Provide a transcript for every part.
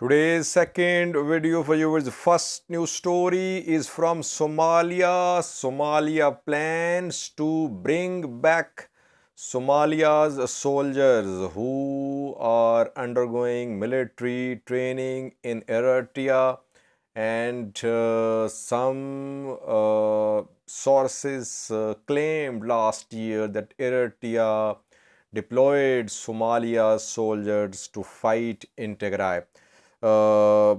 Today's second video for you is the first news story is from Somalia. Somalia plans to bring back Somalia's soldiers who are undergoing military training in Eritrea, and some sources claimed last year that Eritrea deployed Somalia's soldiers to fight in Tigray.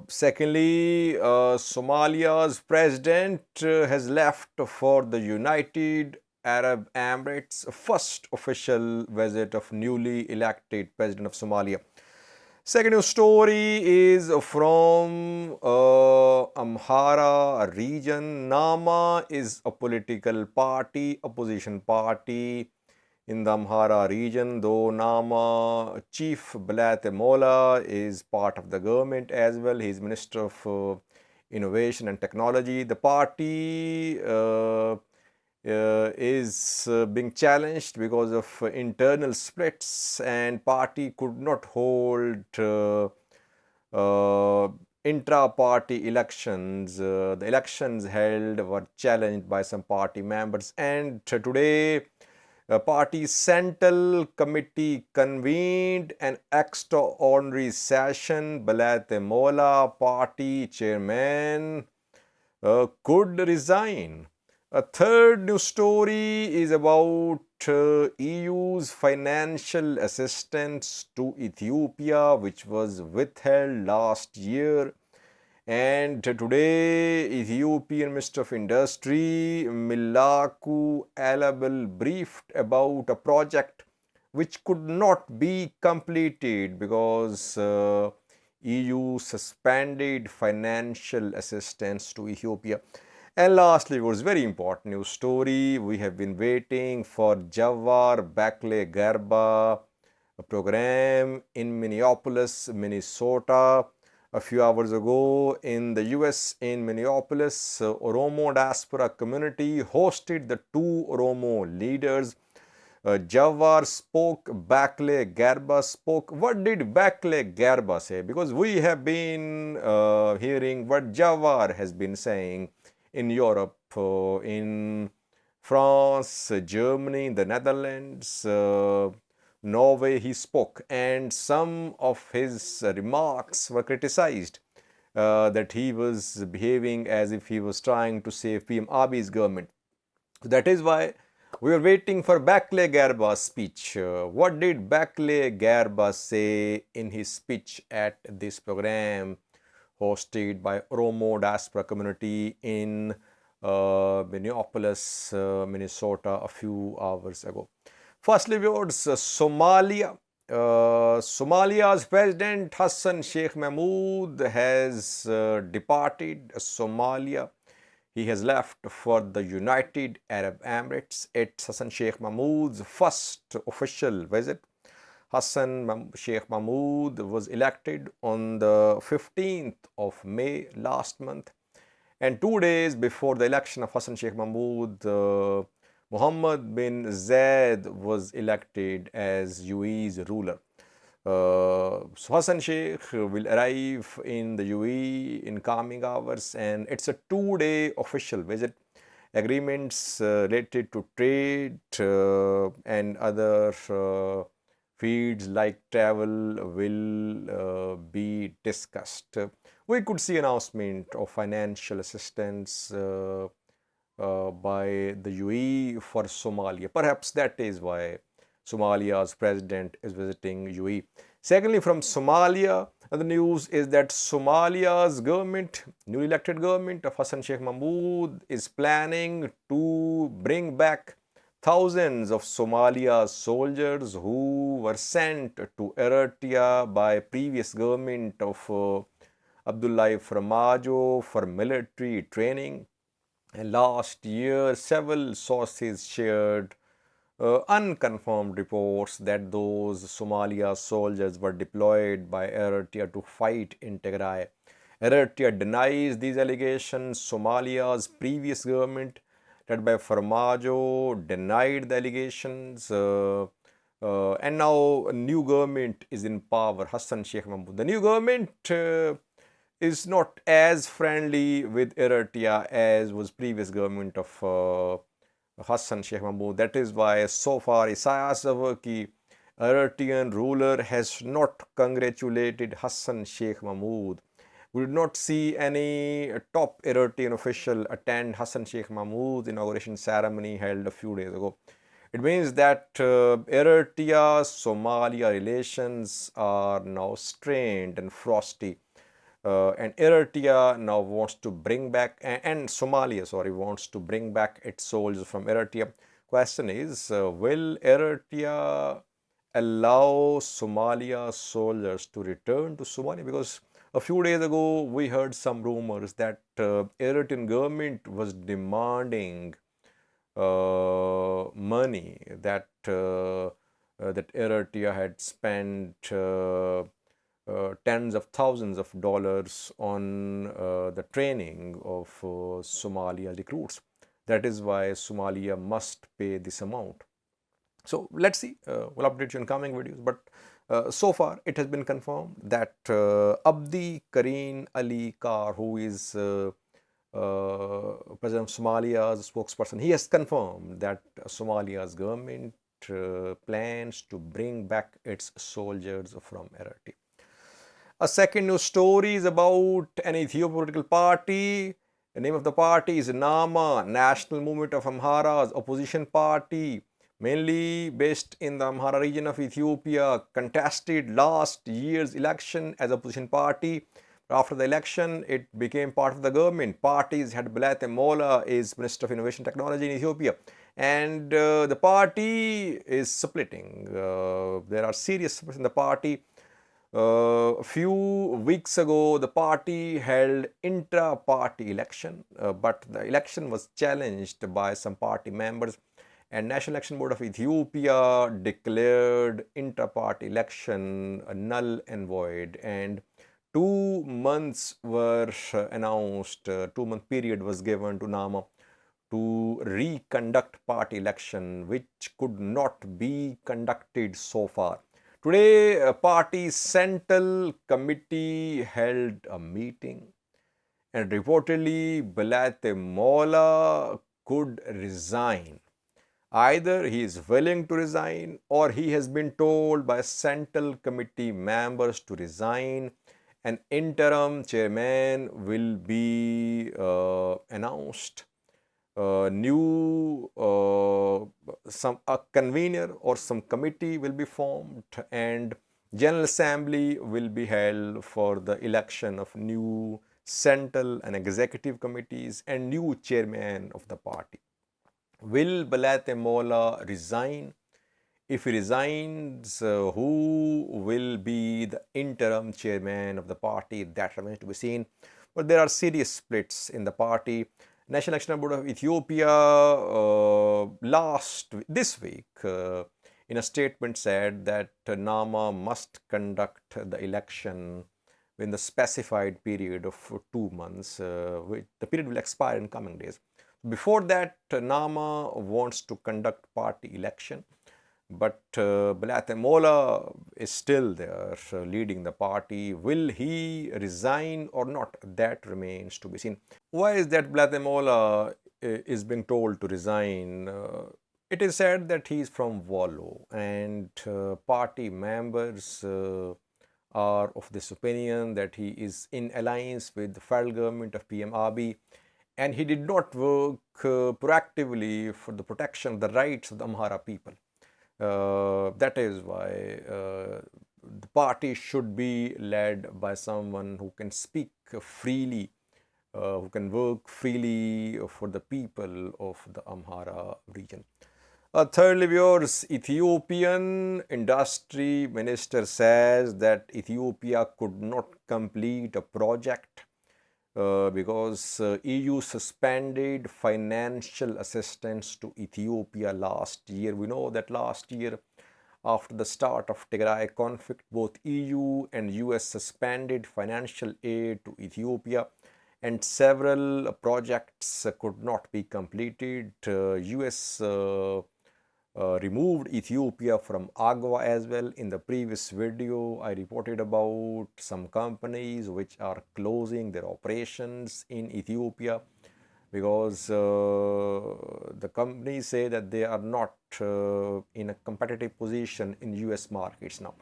Secondly, Somalia's president has left for the United Arab Emirates, first official visit of newly elected president of Somalia. Second news story is from Amhara region. Nama is a political party, opposition party in the Amhara region, though Nama chief Belete Molla is part of the government as well. He is Minister of Innovation and Technology. The party is being challenged because of internal splits, and party could not hold intra-party elections. The elections held were challenged by some party members, and today party's central committee convened an extraordinary session. Belete Molla, party chairman, could resign. A third news story is about EU's financial assistance to Ethiopia, which was withheld last year. And today, Ethiopian Minister of Industry, Milaku Alabel, briefed about a project which could not be completed because EU suspended financial assistance to Ethiopia. And lastly, it was very important news story. We have been waiting for Bekele Gerba program in Minneapolis, Minnesota. A few hours ago in the US, in Minneapolis, Oromo diaspora community hosted the two Oromo leaders. Jawar spoke, Bekele Gerba spoke. What did Bekele Gerba say? Because we have been hearing what Jawar has been saying in Europe, in France, Germany, the Netherlands, Norway. He spoke, and some of his remarks were criticized, that he was behaving as if he was trying to save PM Abiy's government. That is why we are waiting for Bekele Gerba's speech. What did Bekele Gerba say in his speech at this program hosted by Oromo diaspora community in Minneapolis, Minnesota a few hours ago? Firstly, towards Somalia. Somalia's president Hassan Sheikh Mahmoud has departed Somalia. He has left for the United Arab Emirates. It's Hassan Sheikh Mahmoud's first official visit. Hassan Sheikh Mahmoud was elected on the 15th of May last month. And 2 days before the election of Hassan Sheikh Mahmoud, Mohammed bin Zayed was elected as UAE's ruler. So Hassan Sheikh will arrive in the UAE in coming hours, and it's a 2-day official visit. Agreements related to trade and other fields like travel will be discussed. We could see announcement of financial assistance by the UAE for Somalia. Perhaps that is why Somalia's president is visiting UAE. Secondly, from Somalia, the news is that Somalia's government, newly elected government of Hassan Sheikh Mahmoud, is planning to bring back thousands of Somalia's soldiers who were sent to Eritrea by previous government of Abdullahi Farmajo for military training. And last year, several sources shared unconfirmed reports that those Somalia soldiers were deployed by Eritrea to fight in Tigray. Eritrea denies these allegations. Somalia's previous government, led by Farmajo, denied the allegations. And now a new government is in power, Hassan Sheikh Mahmoud. The new government is not as friendly with Eritrea as was previous government of Hassan Sheikh Mahmoud. That is why so far Isaias Afwerki, Eritrean ruler, has not congratulated Hassan Sheikh Mahmoud. We did not see any top Eritrean official attend Hassan Sheikh Mahmoud's inauguration ceremony held a few days ago. It means that Eritrea Somalia relations are now strained and frosty. And Eritrea now wants to bring back, and Somalia, sorry, wants to bring back its soldiers from Eritrea. Question is, will Eritrea allow Somalia soldiers to return to Somalia? Because a few days ago we heard some rumors that Eritrean government was demanding money that Eritrea had spent tens of thousands of dollars on the training of Somalia recruits. That is why Somalia must pay this amount. So let's see. We'll update you in coming videos. But so far, it has been confirmed that Abdi Kareen Ali Kar, who is President of Somalia's spokesperson, he has confirmed that Somalia's government plans to bring back its soldiers from Eritrea. A second news story is about an Ethiopian political party. The name of the party is NAMA, National Movement of Amhara's opposition party, mainly based in the Amhara region of Ethiopia, contested last year's election as opposition party. After the election, it became part of the government. Parties had Belete Molla is Minister of Innovation Technology in Ethiopia. And the party is splitting. There are serious splits in the party. A few weeks ago, the party held intra-party election, but the election was challenged by some party members, and National Election Board of Ethiopia declared intra-party election null and void, and 2 months were announced, 2-month period was given to NAMA to reconduct party election, which could not be conducted so far. Today, a party central committee held a meeting, and reportedly Belete Molla could resign. Either he is willing to resign or he has been told by central committee members to resign. An interim chairman will be announced. A convener or some committee will be formed, and General Assembly will be held for the election of new central and executive committees and new chairman of the party. Will Belete Molla resign? If he resigns, who will be the interim chairman of the party? That remains to be seen. But there are serious splits in the party. National Election Board of Ethiopia this week in a statement said that NAMA must conduct the election in the specified period of 2 months. The period will expire in coming days. Before that, NAMA wants to conduct party election, but Belete Molla is still there leading the party. Will he resign or not? That remains to be seen. Why is that Belete Molla is being told to resign? It is said that he is from Wollo, and party members are of this opinion that he is in alliance with the federal government of PM Abiy, and he did not work proactively for the protection of the rights of the Amhara people. That is why the party should be led by someone who can speak freely, who can work freely for the people of the Amhara region. Thirdly, viewers, Ethiopian industry minister says that Ethiopia could not complete a project because EU suspended financial assistance to Ethiopia last year. We know that last year, after the start of Tigray conflict, both EU and US suspended financial aid to Ethiopia, and several projects could not be completed. US removed Ethiopia from AGWA as well. In the previous video, I reported about some companies which are closing their operations in Ethiopia because the companies say that they are not in a competitive position in US markets now.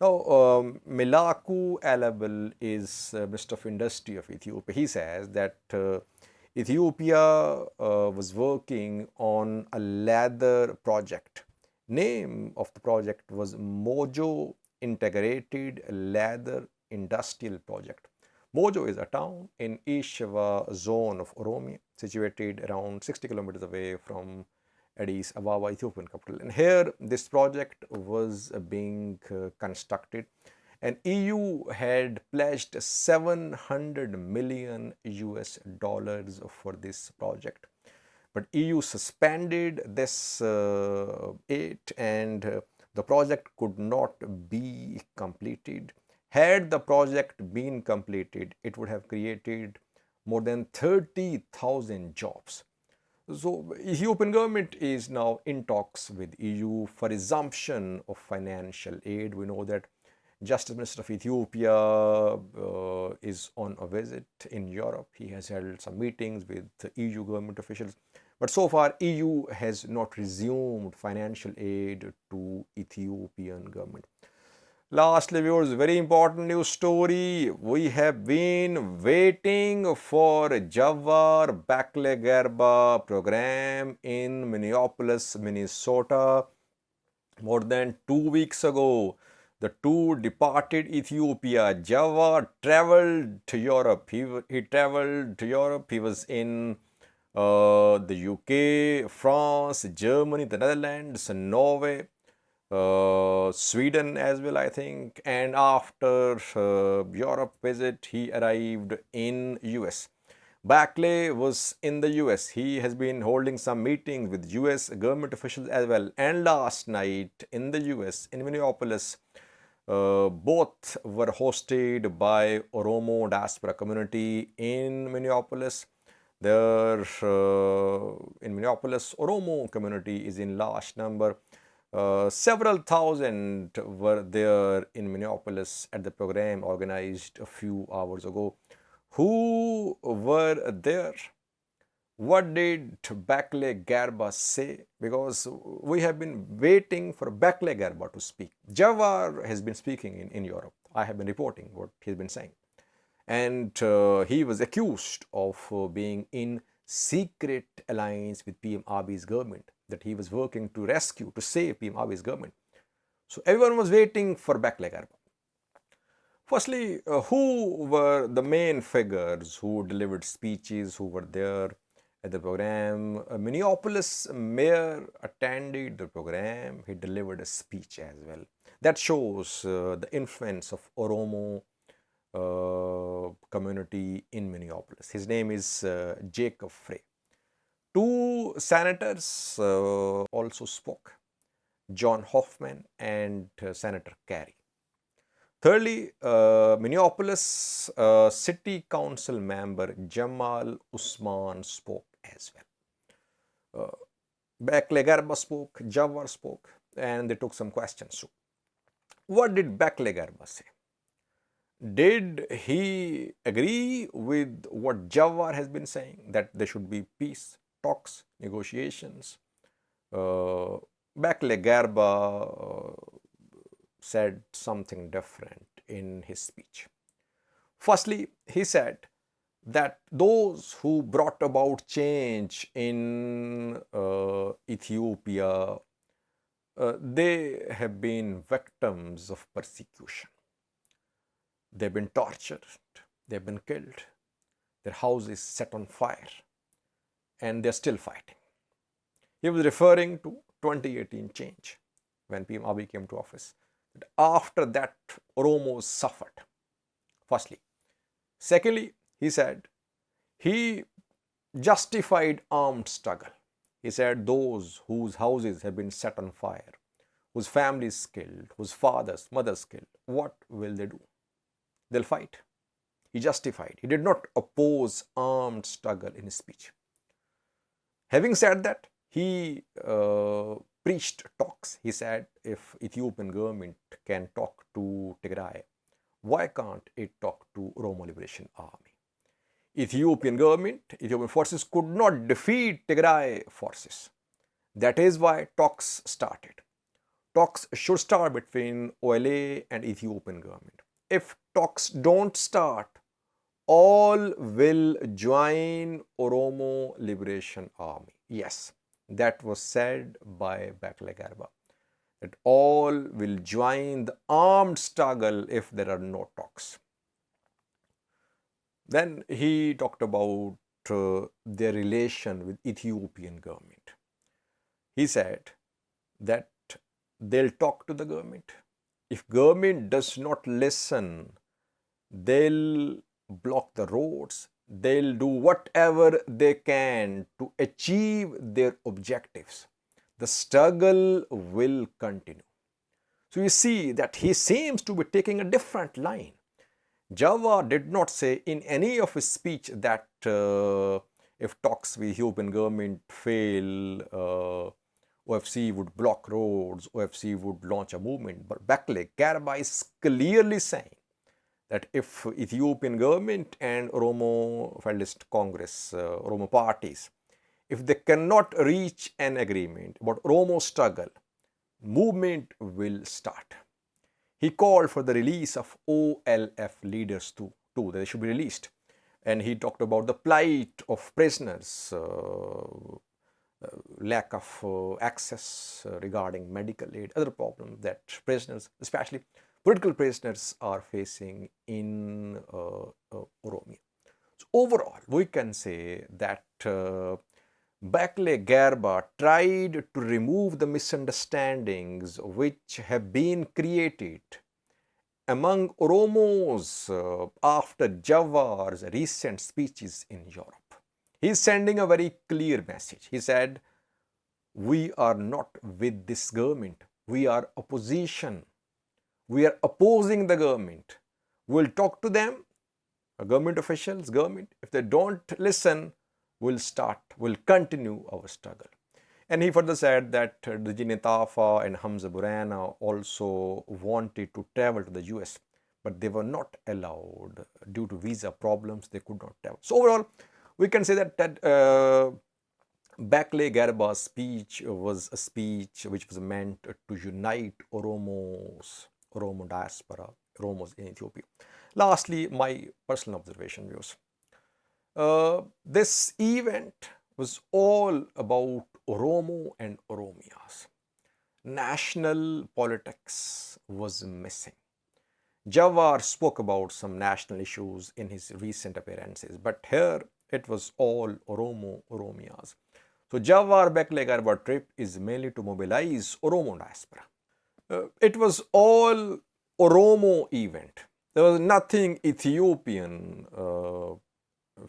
Now, Melaku Alabel is Minister of Industry of Ethiopia. He says that Ethiopia was working on a leather project. Name of the project was Mojo Integrated Leather Industrial Project. Mojo is a town in East Shava zone of Oromo, situated around 60 kilometers away from Addis Ababa, Ethiopian capital. And here this project was being constructed, and EU had pledged 700 million US dollars for this project. But EU suspended this aid, and the project could not be completed. Had the project been completed, it would have created more than 30,000 jobs. So, Ethiopian government is now in talks with EU for resumption of financial aid. We know that Justice Minister of Ethiopia is on a visit in Europe. He has held some meetings with the EU government officials. But so far, EU has not resumed financial aid to Ethiopian government. Lastly, viewers, very important news story. We have been waiting for Jawar Bekele Gerba program in Minneapolis, Minnesota. More than 2 weeks ago, the two departed Ethiopia. Jawar traveled to Europe. He traveled to Europe. He was in the UK, France, Germany, the Netherlands, Norway, Sweden as well, I think. And after Europe visit, he arrived in US. Bekele was in the US. He has been holding some meetings with US government officials as well. And last night in the US, in Minneapolis, both were hosted by Oromo diaspora community in Minneapolis. There in Minneapolis, Oromo community is in large number. Several thousand were there in Minneapolis at the program organized a few hours ago. Who were there? What did Bekele Gerba say? Because we have been waiting for Bekele Gerba to speak. Jawar has been speaking in Europe. I have been reporting what he's been saying. And he was accused of being in secret alliance with PM Abiy's government, that he was working to rescue, to save PM Abiy's government. So everyone was waiting for Bekele Gerba. Firstly, who were the main figures who delivered speeches, who were there at the program? Minneapolis mayor attended the program. He delivered a speech as well. That shows the influence of Oromo community in Minneapolis. His name is Jacob Frey. Two senators also spoke, John Hoffman and Senator Kerry. Thirdly, Minneapolis City Council member Jamal Usman spoke as well. Bekele Gerba spoke, Jawar spoke, and they took some questions too. What did Bekele Gerba say? Did he agree with what Jawar has been saying, that there should be peace, talks, negotiations? Bekele Gerba said something different in his speech. Firstly, he said that those who brought about change in Ethiopia, they have been victims of persecution. They've been tortured, they've been killed, their house is set on fire, and they're still fighting. He was referring to 2018 change, when PM Abiy came to office. After that, Oromo suffered, firstly. Secondly, he said he justified armed struggle. He said those whose houses have been set on fire, whose families killed, whose fathers, mothers killed, what will they do? They'll fight. He justified. He did not oppose armed struggle in his speech. Having said that, he preached talks. He said, if Ethiopian government can talk to Tigray, why can't it talk to Oromo Liberation Army? Ethiopian government, Ethiopian forces could not defeat Tigray forces. That is why talks started. Talks should start between OLA and Ethiopian government. If talks don't start, all will join Oromo Liberation Army. Yes, that was said by Bekele Gerba, that all will join the armed struggle if there are no talks. Then he talked about their relation with Ethiopian government. He said that they'll talk to the government. If government does not listen, they'll block the roads. They'll do whatever they can to achieve their objectives. The struggle will continue. So you see that he seems to be taking a different line. Gerba did not say in any of his speech that if talks with Ethiopian government fail, OFC would block roads, OFC would launch a movement. But Bekele Gerba is clearly saying that if Ethiopian government and Oromo Federalist Congress, Oromo parties, if they cannot reach an agreement about Oromo struggle, movement will start. He called for the release of OLF leaders too, they should be released. And he talked about the plight of prisoners, lack of access regarding medical aid, other problems that prisoners, especially political prisoners, are facing in Oromia. So overall, we can say that Bekele Gerba tried to remove the misunderstandings which have been created among Oromos after Gerba's recent speeches in Europe. He is sending a very clear message. He said, we are not with this government. We are opposition. We are opposing the government. We'll talk to them, government officials, government. If they don't listen, we'll continue our struggle. And he further said that Dejine Tafa and Hamza Burana also wanted to travel to the US, but they were not allowed due to visa problems. They could not travel. So overall, we can say that Bekele Gerba's speech was a speech which was meant to unite Oromo diaspora, Oromos in Ethiopia. Lastly, my personal observation views. This event was all about Oromo and Oromias. National politics was missing. Gerba spoke about some national issues in his recent appearances, but here it was all Oromias. So Gerba Bekele Gerba trip is mainly to mobilize Oromo diaspora. It was all Oromo event. There was nothing Ethiopian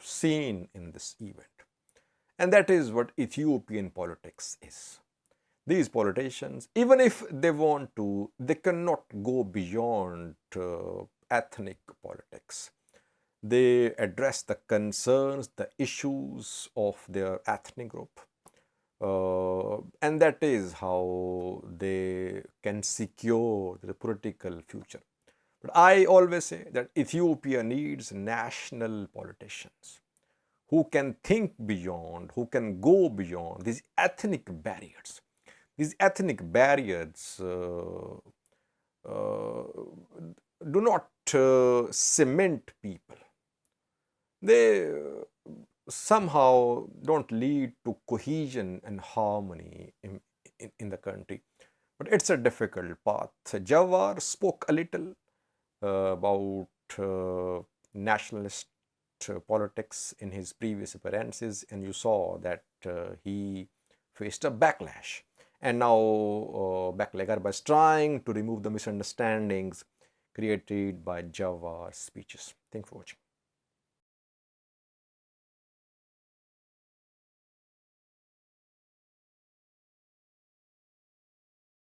seen in this event. And that is what Ethiopian politics is. These politicians, even if they want to, they cannot go beyond ethnic politics. They address the concerns, the issues of their ethnic group. And that is how they can secure the political future. But I always say that Ethiopia needs national politicians who can think beyond, who can go beyond these ethnic barriers. These ethnic barriers do not cement people. They somehow don't lead to cohesion and harmony in the country. But it's a difficult path. Gerba spoke a little about nationalist politics in his previous appearances, and you saw that he faced a backlash. And now Bekele Gerba is trying to remove the misunderstandings created by Gerba's speeches. Thanks for watching.